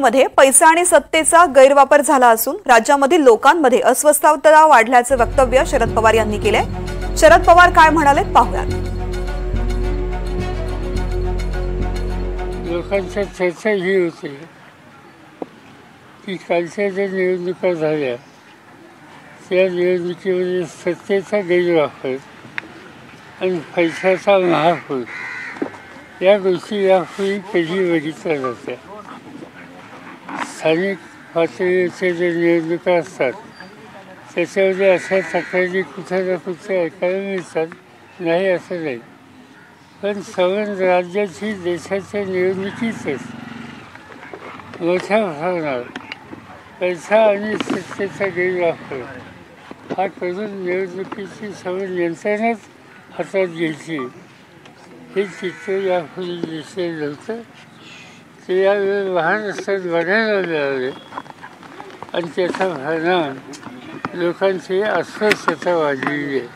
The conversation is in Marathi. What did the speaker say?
मध्ये पैसा आणि सत्तेचा गैरवापर झाला असून राज्यामधील लोकांमध्ये अस्वस्थता वाढल्याचे वक्तव्य शरद पवार यांनी केले। शरद पवार काय म्हणाले पाहूयात। लोकांच्या चर्चा ही होती की कालच्या ज्या निवडणुका झाल्या त्या निवडणुकीमध्ये सत्तेचा गैरवापर आणि पैशाचा महापूर या गोष्टी यापूर्वी कधी बघितल्या जात्या। स्थानिक पातळीवरच्या ज्या निवडणुका असतात त्याच्यामध्ये अशा तक्रारी कुठे ना कुठे ऐकायला मिळतात, नाही असं नाही, पण संबंध राज्याची देशाच्या निवडणुकीतच मोठ्या प्रमाणात पैसा आणि सत्तेचा गैरवापर हा करून निवडणुकीची संबंध यंत्रणच हातात घ्यायची हे चित्र यापूर्वी दिसलेलं नव्हतं। ते यावेळी महाराष्ट्रात बघायला मिळाले आणि त्याचा परिणाम लोकांची अस्वस्थता वाढलेली आहे।